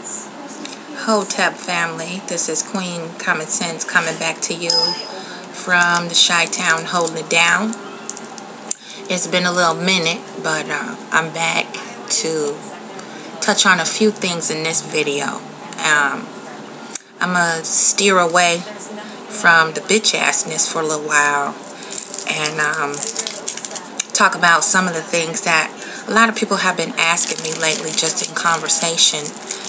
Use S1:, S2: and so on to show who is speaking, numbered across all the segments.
S1: Hotep family, this is Queen Common Sense coming back to you from the Chi-Town, holding it down. It's been a little minute, but I'm back to touch on a few things in this video. I'm gonna steer away from the bitch assness for a little while and talk about some of the things that a lot of people have been asking me lately, just in conversation.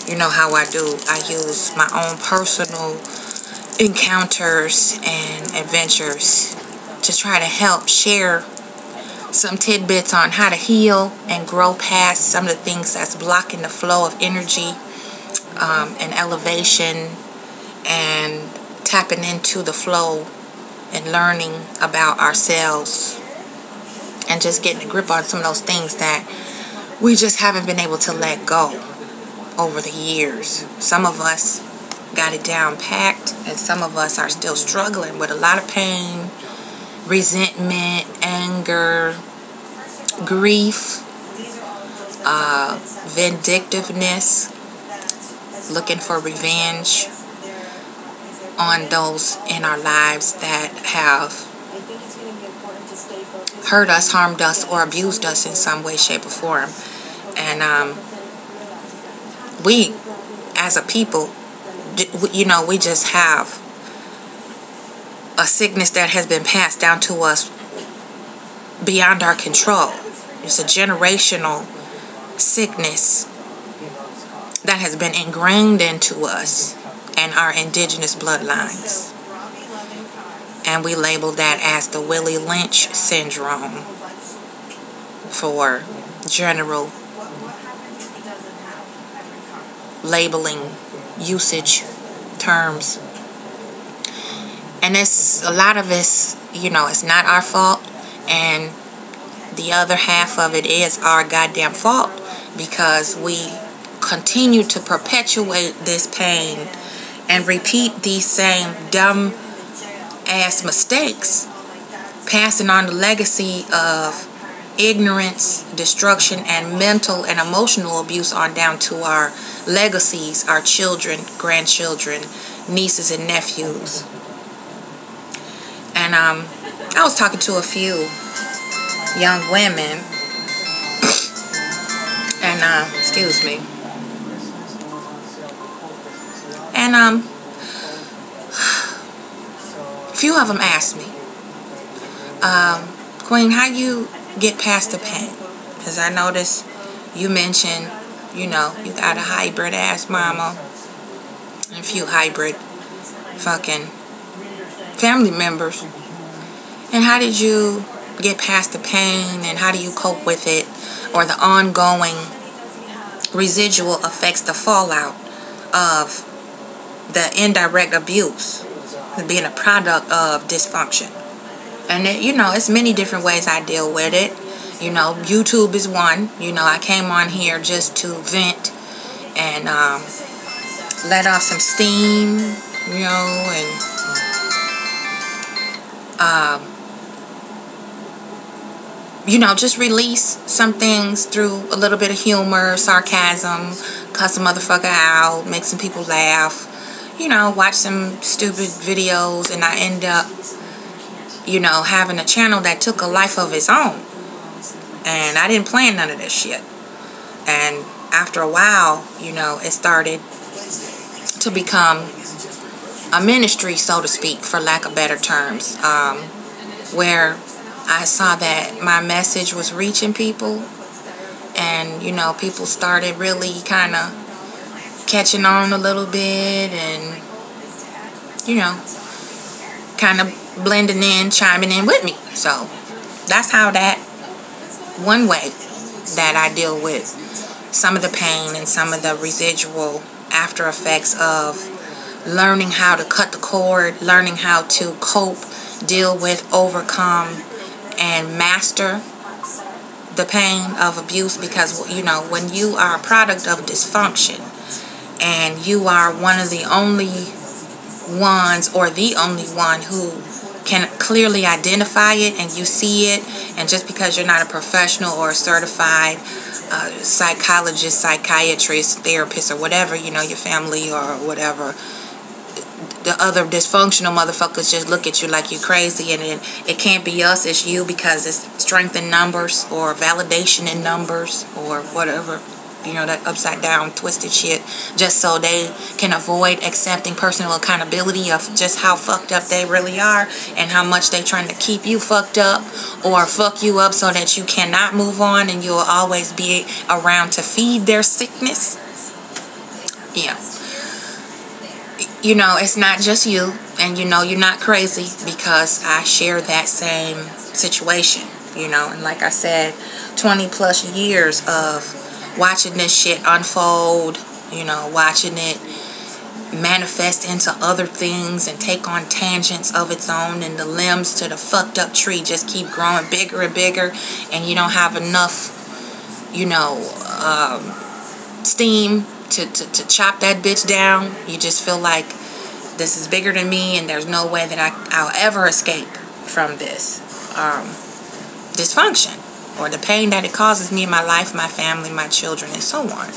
S1: You know how I do. I use my own personal encounters and adventures to try to help share some tidbits on how to heal and grow past some of the things that's blocking the flow of energy and elevation, and tapping into the flow and learning about ourselves, and just getting a grip on some of those things that we just haven't been able to let go over the years. Some of us got it down packed, and some of us are still struggling with a lot of pain, resentment, anger, grief, vindictiveness, looking for revenge on those in our lives that have hurt us, harmed us, or abused us in some way, shape, or form. And we, as a people, you know, we just have a sickness that has been passed down to us beyond our control. It's a generational sickness that has been ingrained into us and our indigenous bloodlines. And we label that as the Willie Lynch syndrome for general labeling, usage terms. And it's a lot of it's, you know, it's not our fault, and the other half of it is our goddamn fault, because we continue to perpetuate this pain and repeat these same dumb ass mistakes, passing on the legacy of ignorance, destruction, and mental and emotional abuse on down to our legacies, our children, grandchildren, nieces, and nephews. And I was talking to a few young women, and excuse me, and a few of them asked me, Queen, how you get past the pain? Because I noticed you mentioned, you know, you got a hybrid ass mama and a few hybrid fucking family members. And how did you get past the pain, and how do you cope with it, or the ongoing residual effects, the fallout of the indirect abuse, being a product of dysfunction? And it, you know, it's many different ways I deal with it. You know, YouTube is one. You know, I came on here just to vent and let off some steam, you know, and you know, just release some things through a little bit of humor, sarcasm, cuss a motherfucker out, make some people laugh, you know, watch some stupid videos, and I end up, you know, having a channel that took a life of its own. And I didn't plan none of this shit. And after a while, you know, it started to become a ministry, so to speak, for lack of better terms, where I saw that my message was reaching people, and, you know, people started really kind of catching on a little bit, and, you know, kind of blending in, chiming in with me. So that's how that one way that I deal with some of the pain and some of the residual after effects of learning how to cut the cord, learning how to cope, deal with, overcome, and master the pain of abuse. Because, you know, when you are a product of dysfunction and you are one of the only ones, or the only one, who can clearly identify it and you see it, and just because you're not a professional or a certified psychologist, psychiatrist, therapist, or whatever, you know, your family or whatever, the other dysfunctional motherfuckers just look at you like you're crazy, and it can't be us, it's you, because it's strength in numbers or validation in numbers or whatever, you know, that upside down twisted shit, just so they can avoid accepting personal accountability of just how fucked up they really are and how much they trying to keep you fucked up or fuck you up so that you cannot move on and you'll always be around to feed their sickness. Yeah. You know, it's not just you, and you know you're not crazy, because I share that same situation, you know. And like I said, 20 plus years of watching this shit unfold, you know, watching it manifest into other things and take on tangents of its own, and the limbs to the fucked up tree just keep growing bigger and bigger, and you don't have enough, you know, steam to chop that bitch down. You just feel like this is bigger than me and there's no way that I'll ever escape from this dysfunction or the pain that it causes me in my life, my family, my children, and so on.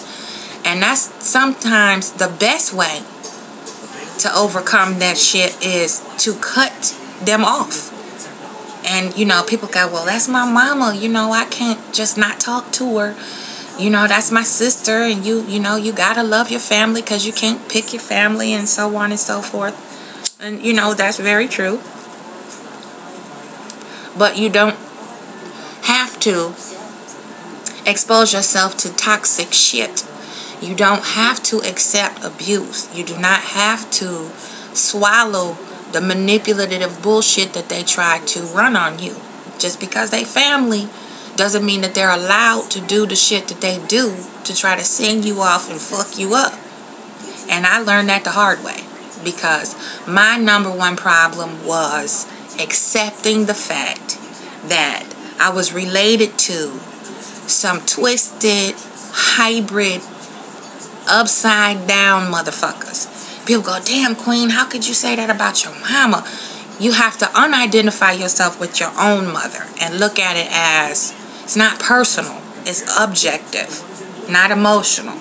S1: And that's sometimes the best way to overcome that shit, is to cut them off. And, you know, people go, well, that's my mama, you know, I can't just not talk to her. You know, that's my sister, and you know, you gotta love your family because you can't pick your family, and so on and so forth. And, you know, that's very true. But you don't have to expose yourself to toxic shit. You don't have to accept abuse. You do not have to swallow the manipulative bullshit that they try to run on you. Just because they family doesn't mean that they're allowed to do the shit that they do to try to send you off and fuck you up. And I learned that the hard way, because my number one problem was accepting the fact that I was related to some twisted, hybrid, upside down motherfuckers. People go, damn, Queen, how could you say that about your mama? You have to unidentify yourself with your own mother and look at it as, it's not personal, it's objective, not emotional.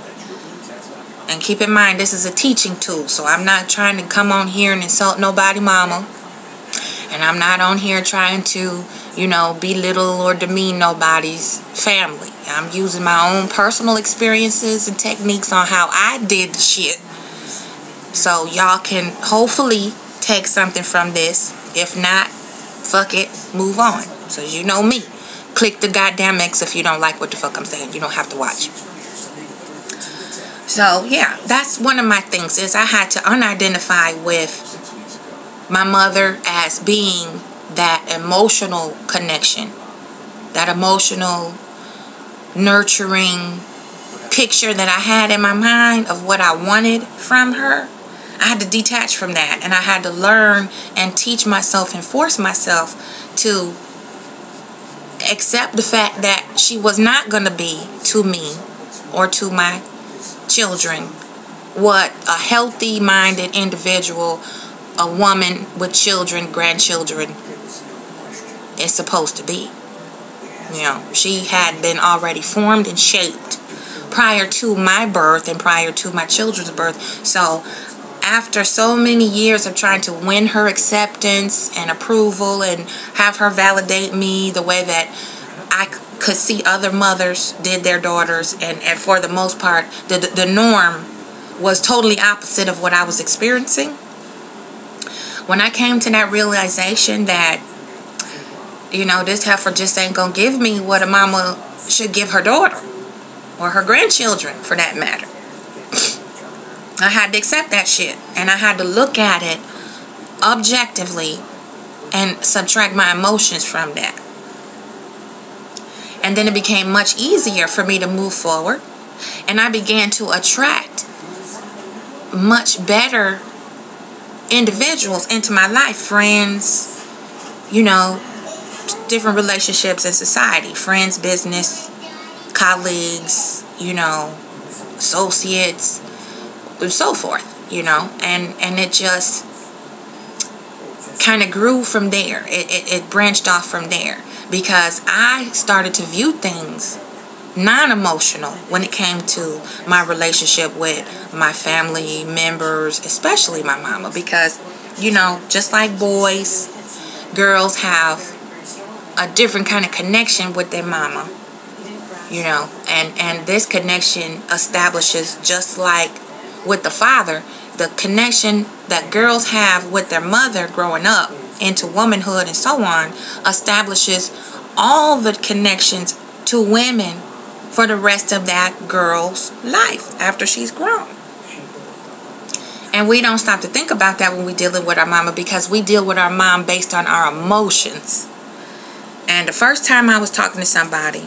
S1: And keep in mind, this is a teaching tool, so I'm not trying to come on here and insult nobody mama. And I'm not on here trying to, you know, belittle or demean nobody's family. I'm using my own personal experiences and techniques on how I did the shit. So y'all can hopefully take something from this. If not, fuck it, move on. So you know me. Click the goddamn X if you don't like what the fuck I'm saying. You don't have to watch. So, yeah, that's one of my things, is I had to unidentify with my mother as being that emotional connection, that emotional, nurturing picture that I had in my mind of what I wanted from her. I had to detach from that, and I had to learn and teach myself and force myself to accept the fact that she was not going to be to me or to my children what a healthy minded individual, a woman with children, grandchildren, is supposed to be. You know, she had been already formed and shaped prior to my birth and prior to my children's birth. So after so many years of trying to win her acceptance and approval and have her validate me the way that I could see other mothers did their daughters, and for the most part, the norm was totally opposite of what I was experiencing. When I came to that realization that, you know, this heifer just ain't gonna give me what a mama should give her daughter, or her grandchildren for that matter, I had to accept that shit, and I had to look at it objectively and subtract my emotions from that. And then it became much easier for me to move forward, and I began to attract much better individuals into my life, friends, you know, different relationships in society, friends, business, colleagues, you know, associates, and so forth, you know, and it just kind of grew from there. It branched off from there because I started to view things non-emotional when it came to my relationship with my family members, especially my mama, because you know, just like boys, girls have a different kind of connection with their mama, you know, and this connection establishes, just like with the father, the connection that girls have with their mother growing up into womanhood and so on establishes all the connections to women for the rest of that girl's life after she's grown. And we don't stop to think about that when we're dealing with our mama, because we deal with our mom based on our emotions. And the first time I was talking to somebody,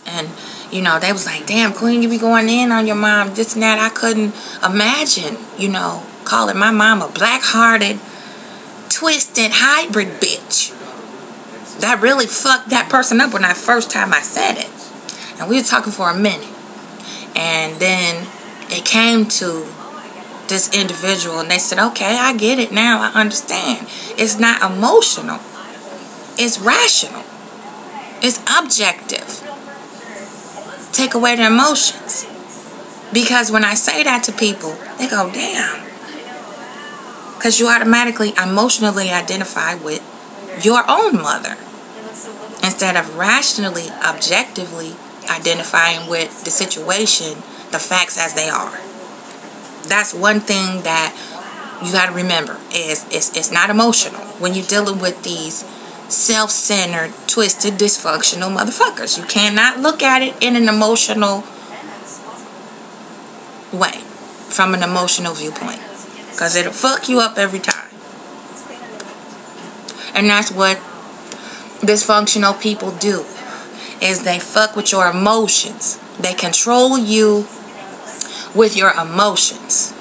S1: and you know, they was like, damn, Queen, you be going in on your mom, this and that. I couldn't imagine, you know, calling my mom a black-hearted, twisted, hybrid bitch. That really fucked that person up when I first time I said it. And we were talking for a minute. And then it came to this individual, and they said, okay, I get it now. I understand. It's not emotional. It's rational. It's objective. Take away the emotions. Because when I say that to people, they go, damn. Because you automatically emotionally identify with your own mother instead of rationally, objectively identifying with the situation, the facts as they are. That's one thing that you got to remember, is it's not emotional when you're dealing with these self-centered, twisted, dysfunctional motherfuckers. You cannot look at it in an emotional way, from an emotional viewpoint, because it'll fuck you up every time. And that's what dysfunctional people do, is they fuck with your emotions. They control you with your emotions,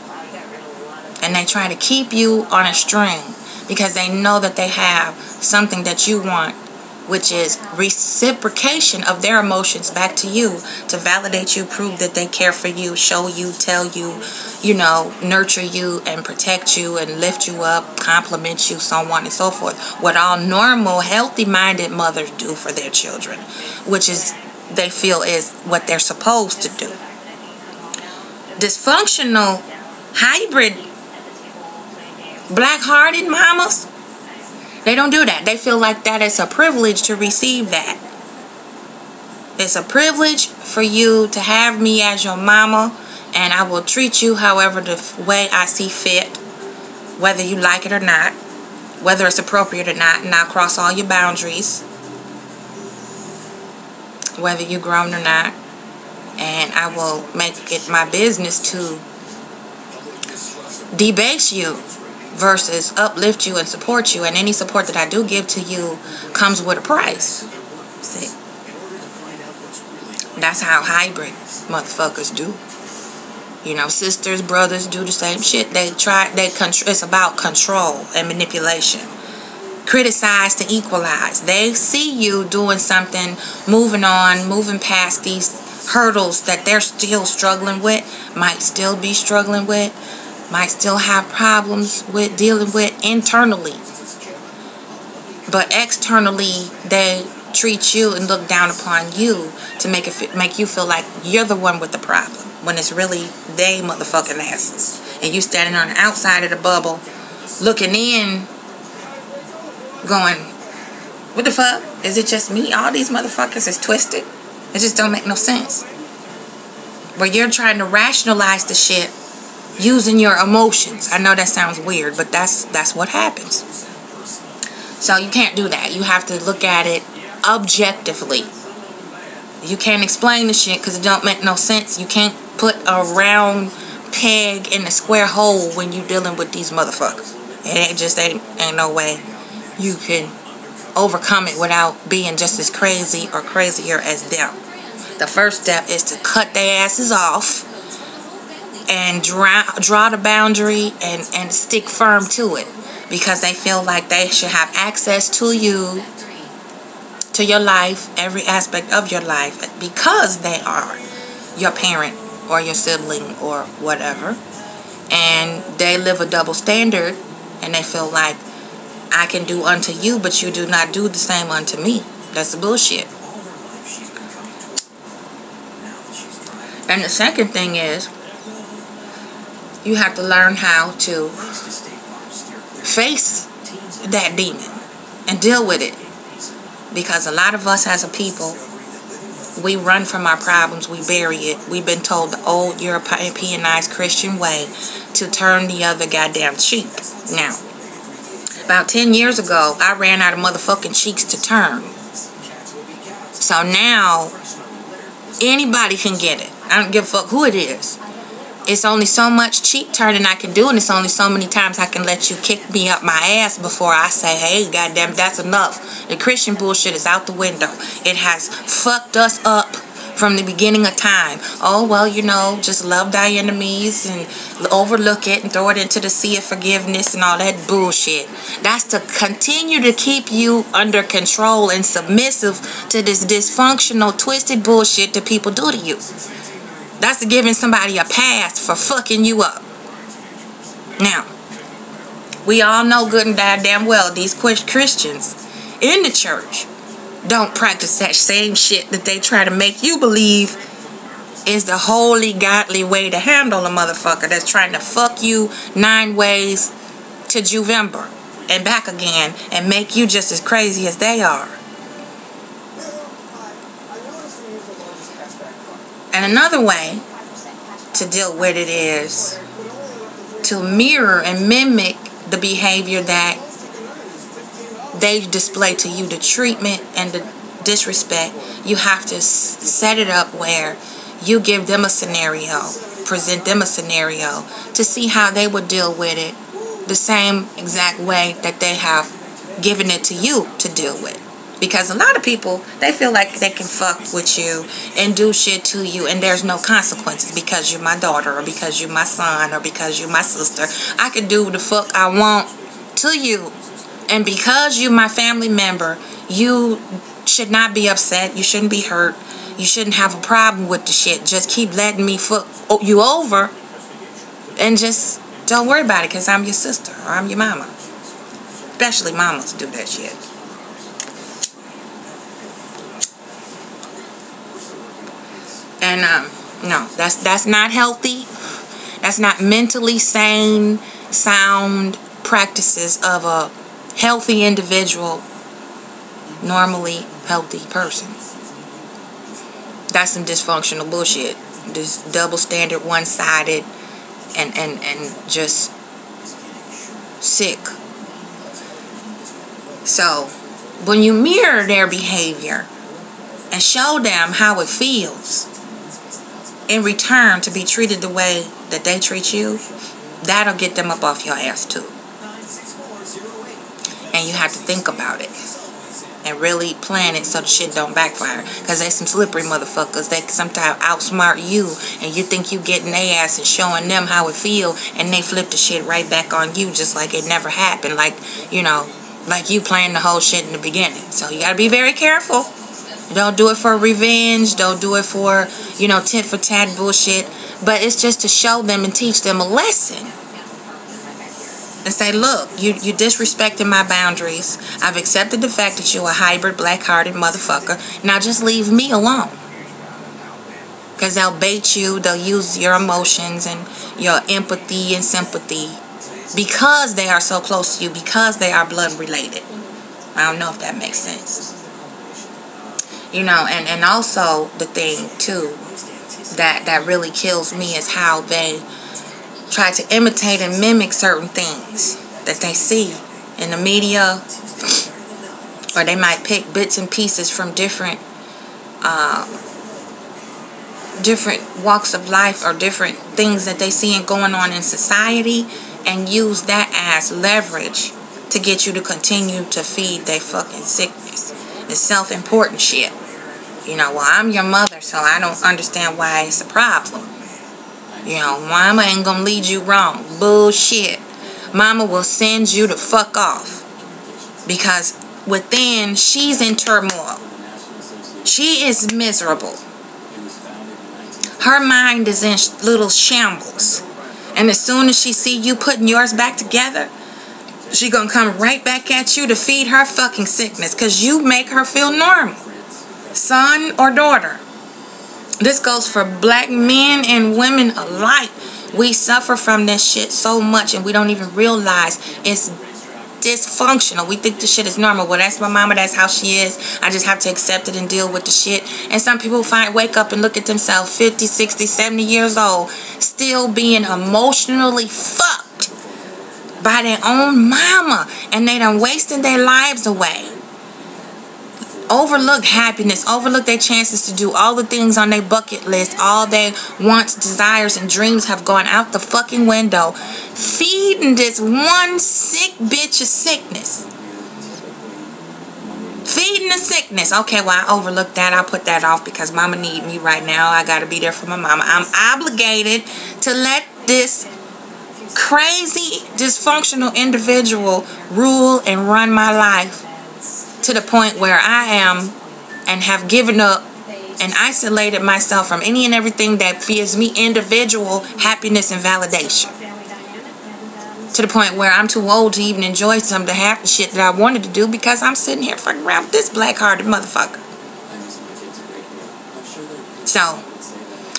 S1: and they try to keep you on a string because they know that they have something that you want, which is reciprocation of their emotions back to you, to validate you, prove that they care for you, show you, tell you, you know, nurture you and protect you and lift you up, compliment you, so on and so forth. What all normal, healthy-minded mothers do for their children, which is, they feel is what they're supposed to do. Dysfunctional, hybrid, black-hearted mamas, they don't do that. They feel like that is a privilege to receive that. It's a privilege for you to have me as your mama, and I will treat you however the way I see fit, whether you like it or not, whether it's appropriate or not, and I'll cross all your boundaries, whether you're grown or not, and I will make it my business to debase you versus uplift you and support you. And any support that I do give to you comes with a price. See? That's how hybrid motherfuckers do. You know, sisters, brothers do the same shit. It's about control and manipulation. Criticize to equalize. They see you doing something, moving on, moving past these hurdles that they're still struggling with, might still be struggling with, might still have problems with dealing with internally. But externally, they treat you and look down upon you to make you feel like you're the one with the problem, when it's really they motherfucking asses. And you standing on the outside of the bubble, looking in, going, what the fuck? Is it just me? All these motherfuckers is twisted. It just don't make no sense. Where you're trying to rationalize the shit using your emotions. I know that sounds weird, but that's what happens. So you can't do that. You have to look at it objectively. You can't explain the shit because it don't make no sense. You can't put a round peg in a square hole when you're dealing with these motherfuckers. It just ain't no way you can overcome it without being just as crazy or crazier as them. The first step is to cut their asses off and draw the boundary and stick firm to it, because they feel like they should have access to you, to your life, every aspect of your life, because they are your parent or your sibling or whatever. And they live a double standard, and they feel like I can do unto you, but you do not do the same unto me. That's bullshit. And the second thing is, you have to learn how to face that demon and deal with it. Because a lot of us as a people, we run from our problems, we bury it. We've been told the old Europeanized Christian way to turn the other goddamn cheek. Now, about 10 years ago, I ran out of motherfucking cheeks to turn. So now, anybody can get it. I don't give a fuck who it is. It's only so much cheek turning I can do, and it's only so many times I can let you kick me up my ass before I say, hey, goddamn, that's enough. The Christian bullshit is out the window. It has fucked us up from the beginning of time. Oh, well, you know, just love thy enemies and overlook it and throw it into the sea of forgiveness and all that bullshit. That's to continue to keep you under control and submissive to this dysfunctional, twisted bullshit that people do to you. That's giving somebody a pass for fucking you up. Now, we all know good and damn well these Christians in the church don't practice that same shit that they try to make you believe is the holy, godly way to handle a motherfucker that's trying to fuck you 9 ways to Juvember and back again and make you just as crazy as they are. And another way to deal with it is to mirror and mimic the behavior that they display to you, the treatment and the disrespect. You have to set it up where you give them a scenario, present them a scenario to see how they would deal with it the same exact way that they have given it to you to deal with. Because a lot of people, they feel like they can fuck with you and do shit to you and there's no consequences because you're my daughter or because you're my son or because you're my sister. I can do the fuck I want to you. And because you're my family member, you should not be upset. You shouldn't be hurt. You shouldn't have a problem with the shit. Just keep letting me fuck you over and just don't worry about it because I'm your sister or I'm your mama. Especially mamas do that shit. And no, that's not healthy. That's not mentally sane, sound practices of a healthy individual, normally healthy person. That's some dysfunctional bullshit. This double standard, one-sided, and just sick. So, when you mirror their behavior and show them how it feels in return to be treated the way that they treat you, that'll get them up off your ass too. And you have to think about it and really plan it so the shit don't backfire. Because they some slippery motherfuckers. They sometimes outsmart you and you think you getting their ass and showing them how it feel, and they flip the shit right back on you just like it never happened. Like, you know, like you planned the whole shit in the beginning. So you gotta be very careful. Don't do it for revenge. Don't do it for, you know, tit for tat bullshit. But it's just to show them and teach them a lesson. And say, look, you disrespecting my boundaries. I've accepted the fact that you're a hybrid, black-hearted motherfucker. Now just leave me alone. Because they'll bait you. They'll use your emotions and your empathy and sympathy. Because they are so close to you. Because they are blood related. I don't know if that makes sense. You know, and also the thing, too, that really kills me is how they try to imitate and mimic certain things that they see in the media, or they might pick bits and pieces from different walks of life or different things that they see going on in society and use that as leverage to get you to continue to feed their fucking sickness. It's self-important shit. You know, well, I'm your mother, so I don't understand why it's a problem. You know, mama ain't gonna lead you wrong. Bullshit. Mama will send you to fuck off. Because within, she's in turmoil. She is miserable. Her mind is in little shambles. And as soon as she see you putting yours back together, She gonna come right back at you to feed her fucking sickness because you make her feel normal. Son or daughter. This goes for black men and women alike. We suffer from this shit so much and we don't even realize it's dysfunctional. We think this shit is normal. Well, that's my mama. That's how she is. I just have to accept it and deal with the shit. And some people wake up and look at themselves 50, 60, 70 years old still being emotionally fucked by their own mama. And they done wasted their lives away. Overlook happiness, overlook their chances to do all the things on their bucket list. All their wants, desires, and dreams have gone out the fucking window. Feeding this one sick bitch of sickness. Feeding the sickness. Okay, well, I overlooked that. I'll put that off because mama need me right now. I gotta be there for my mama. I'm obligated to let this crazy, dysfunctional individual rule and run my life to the point where I am and have given up and isolated myself from any and everything that gives me individual happiness and validation. To the point where I'm too old to even enjoy some of the happy shit that I wanted to do because I'm sitting here fucking around with this black-hearted motherfucker. So,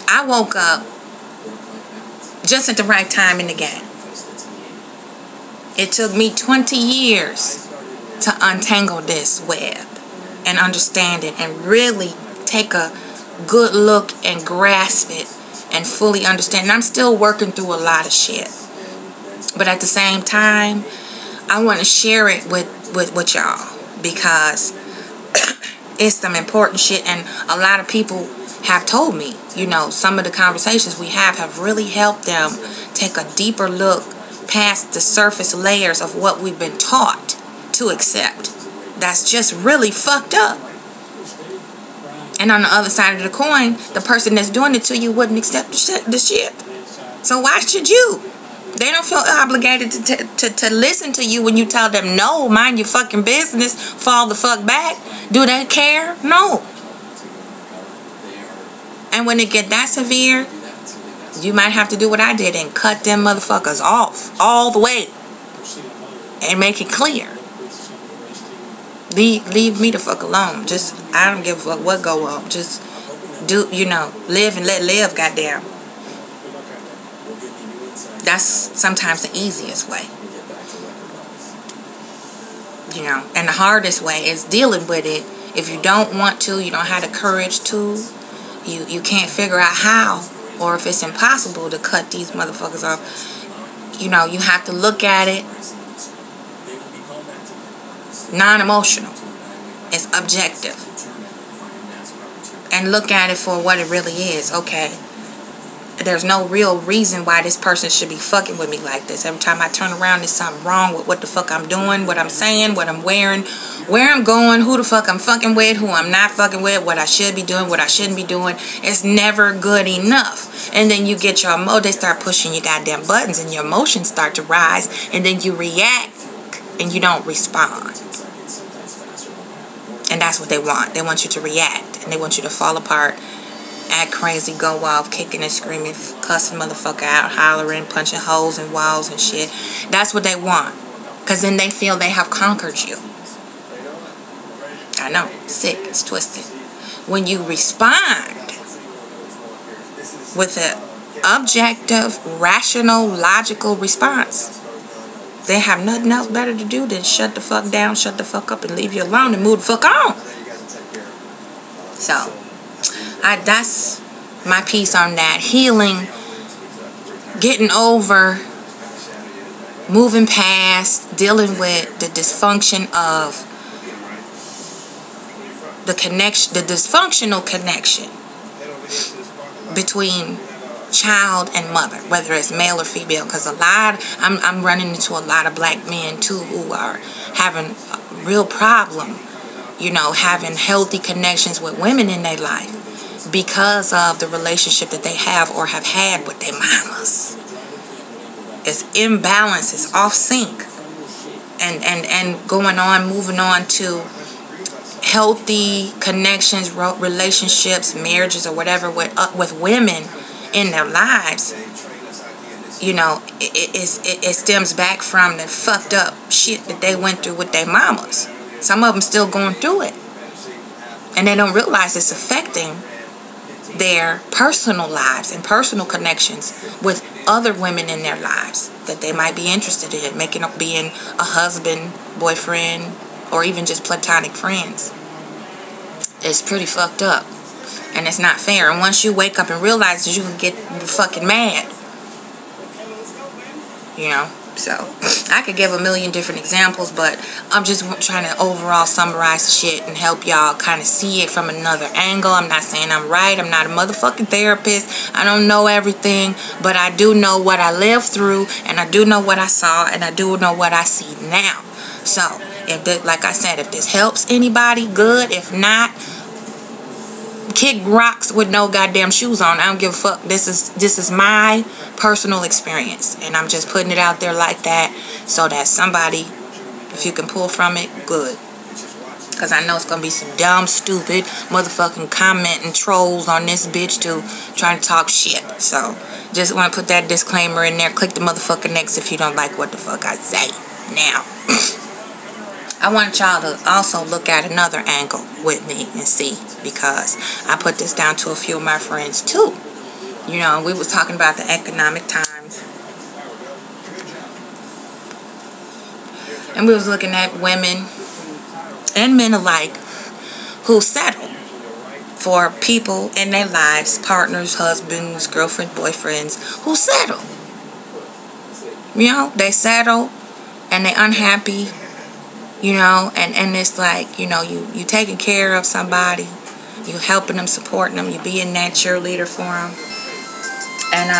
S1: I woke up just at the right time in the game. It took me 20 years to untangle this web and understand it and really take a good look and grasp it and fully understand. And I'm still working through a lot of shit. But at the same time, I want to share it with y'all because it's some important shit. And a lot of people have told me, you know, some of the conversations we have really helped them take a deeper look past the surface layers of what we've been taught to accept. That's just really fucked up. And on the other side of the coin, the person that's doing it to you wouldn't accept the shit. So why should you? They don't feel obligated to listen to you when you tell them no, mind your fucking business, fall the fuck back. Do they care? No. And when it get that severe, you might have to do what I did and cut them motherfuckers off all the way and make it clear. Leave me the fuck alone. Just, I don't give a fuck what go on. Just do, you know, live and let live, goddamn. That's sometimes the easiest way. You know, and the hardest way is dealing with it. If you don't want to, you don't have the courage to, you can't figure out how, or if it's impossible to cut these motherfuckers off, you know, you have to look at it non-emotional. It's objective. And look at it for what it really is. Okay, there's no real reason why this person should be fucking with me like this. Every time I turn around, there's something wrong with what the fuck I'm doing, what I'm saying, what I'm wearing, where I'm going, who the fuck I'm fucking with, who I'm not fucking with, what I should be doing, what I shouldn't be doing. It's never good enough. And then you get your they start pushing your goddamn buttons and your emotions start to rise, and then you react and you don't respond. And that's what they want. They want you to react. And they want you to fall apart, act crazy, go off, kicking and screaming, cussing motherfucker out, hollering, punching holes in walls and shit. That's what they want. Because then they feel they have conquered you. I know. Sick. It's twisted. When you respond with an objective, rational, logical response, they have nothing else better to do than shut the fuck down, shut the fuck up, and leave you alone and move the fuck on. So, that's my piece on that. Healing, getting over, moving past, dealing with the dysfunction of the connection, the dysfunctional connection between child and mother, whether it's male or female, because I'm running into a lot of black men too who are having a real problem, you know, having healthy connections with women in their life because of the relationship that they have or have had with their mamas. It's imbalance, it's off sync, and going on, moving on to healthy connections, relationships, marriages, or whatever with women in their lives. You know, it stems back from the fucked up shit shit that they went through with their mamas. Some of them still going through it. And they don't realize it's affecting their personal lives and personal connections with other women in their lives that they might be interested in, making up being a husband, boyfriend, or even just platonic friends. It's pretty fucked up. And it's not fair. And once you wake up and realize that you can get fucking mad. You know? So, I could give a million different examples, but I'm just trying to overall summarize the shit and help y'all kind of see it from another angle. I'm not saying I'm right. I'm not a motherfucking therapist. I don't know everything, but I do know what I lived through, and I do know what I saw, and I do know what I see now. So, if this, like I said, if this helps anybody, good. If not, kick rocks with no goddamn shoes on. I don't give a fuck. This is my personal experience, and I'm just putting it out there like that so that somebody, if you can pull from it, good. Because I know it's going to be some dumb, stupid, motherfucking commenting trolls on this bitch too, trying to talk shit. So, just want to put that disclaimer in there. Click the motherfucker next if you don't like what the fuck I say. Now, I want y'all to also look at another angle with me and see, because I put this down to a few of my friends too. You know, we was talking about the economic times, and we was looking at women and men alike who settle for people in their lives, partners, husbands, girlfriends, boyfriends, who settle. You know, they settle and they unhappy. You know, and it's like, you know, you taking care of somebody, you helping them, supporting them, you being that cheerleader for them, and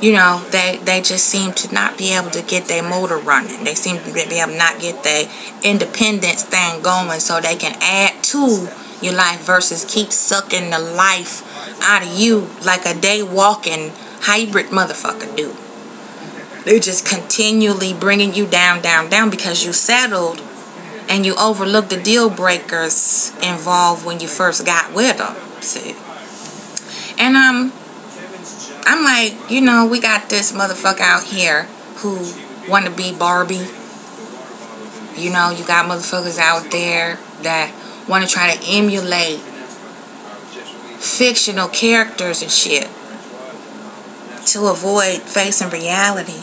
S1: you know, they just seem to not be able to get their motor running. They seem to be able to not get their independence thing going, so they can add to your life versus keep sucking the life out of you like a day walking hybrid motherfucker do. They're just continually bringing you down, down, down because you settled and you overlooked the deal breakers involved when you first got with them. See? And I'm like, you know, we got this motherfucker out here who want to be Barbie. You know, you got motherfuckers out there that want to try to emulate fictional characters and shit to avoid facing reality.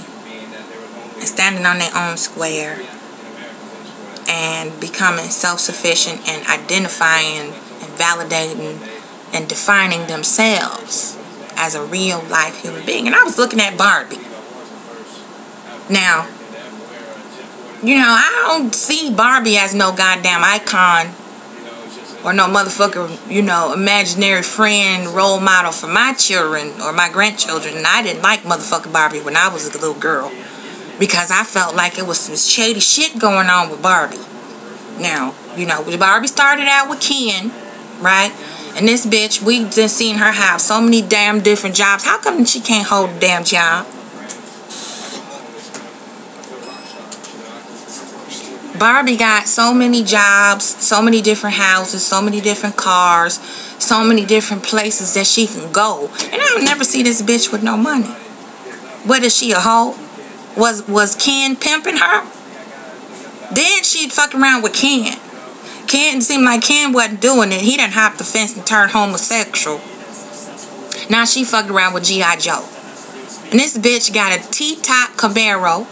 S1: Standing on their own square and becoming self-sufficient and identifying and validating and defining themselves as a real life human being. And I was looking at Barbie. Now, you know, I don't see Barbie as no goddamn icon or no motherfucker, you know, imaginary friend, role model for my children or my grandchildren. And I didn't like motherfucking Barbie when I was a little girl, because I felt like it was some shady shit going on with Barbie. Now, you know, Barbie started out with Ken, right? And this bitch, we just seen her have so many damn different jobs. How come she can't hold a damn job? Barbie got so many jobs, so many different houses, so many different cars, so many different places that she can go. And I would never see this bitch with no money. What is she, a hoe? Was Ken pimping her? Then she'd fuck around with Ken. Ken seemed like Ken wasn't doing it. He done hopped the fence and turned homosexual. Now she fucked around with G.I. Joe. And this bitch got a T-top Camaro,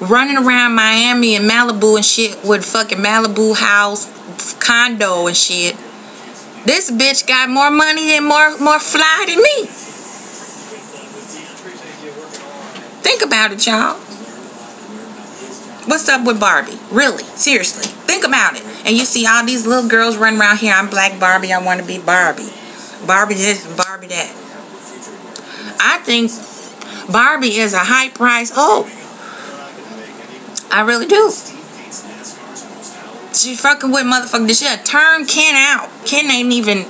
S1: running around Miami and Malibu and shit with fucking Malibu house, condo and shit. This bitch got more money and more fly than me. Think about it, y'all. What's up with Barbie? Really? Seriously. Think about it. And you see all these little girls running around here. I'm Black Barbie. I want to be Barbie. Barbie this and Barbie that. I think Barbie is a high price. Oh, I really do. She fucking with motherfucker. She turned Ken out. Ken ain't even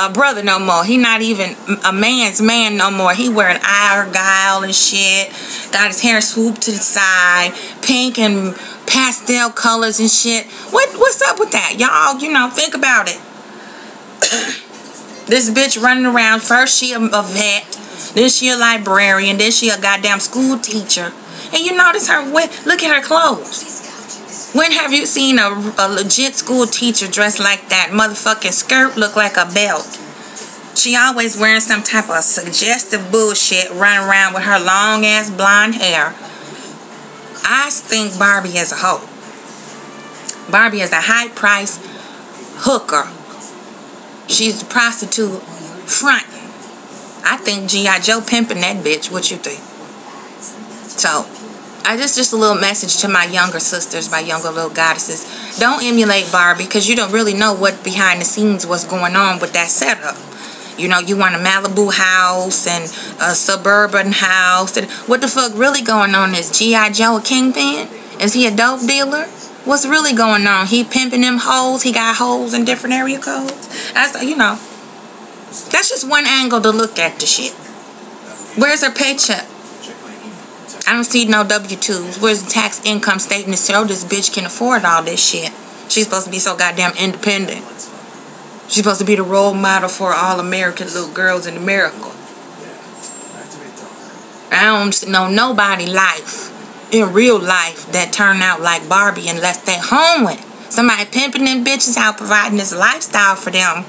S1: a brother no more. He not even a man's man no more. He wearing argyle and shit. Got his hair swooped to the side, pink and pastel colors and shit. What's up with that, y'all? You know, think about it. This bitch running around. First she a vet, then she a librarian, then she a goddamn school teacher, And you notice her, look at her clothes. When have you seen a legit school teacher dressed like that? Motherfucking skirt look like a belt. She always wearing some type of suggestive bullshit, running around with her long ass blonde hair. I think Barbie is a hoe. Barbie is a high price hooker. She's a prostitute front. I think G.I. Joe pimping that bitch. What you think? So, just a little message to my younger sisters, my younger little goddesses. Don't emulate Barbie, because you don't really know what behind the scenes, what's going on with that setup. You know, you want a Malibu house and a suburban house. And what the fuck really going on? Is G.I. Joe a kingpin? Is he a dope dealer? What's really going on? He pimping them hoes. He got hoes in different area codes. That's, you know, that's just one angle to look at the shit. Where's her paycheck? I don't see no W-2s. Where's the tax income statement to show this bitch can afford all this shit? She's supposed to be so goddamn independent. She's supposed to be the role model for all American little girls in America. I don't know nobody life, in real life, that turn out like Barbie unless they home with somebody pimping them bitches out, providing this lifestyle for them.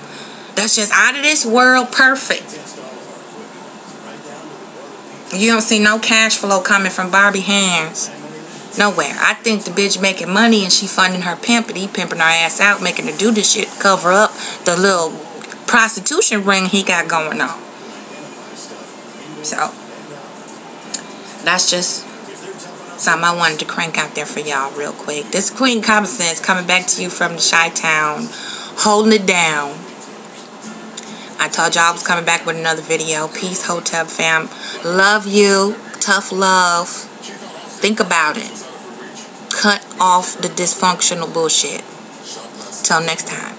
S1: That's just out of this world perfect. You don't see no cash flow coming from Barbie hands. Nowhere. I think the bitch making money and she funding her pimp, and he pimping her ass out, making her do this shit, cover up the little prostitution ring he got going on. So, that's just something I wanted to crank out there for y'all real quick. This Queen Common Sense coming back to you from the Chi-Town, holding it down. I told y'all I was coming back with another video. Peace, Hotel fam. Love you. Tough love. Think about it. Cut off the dysfunctional bullshit. Till next time.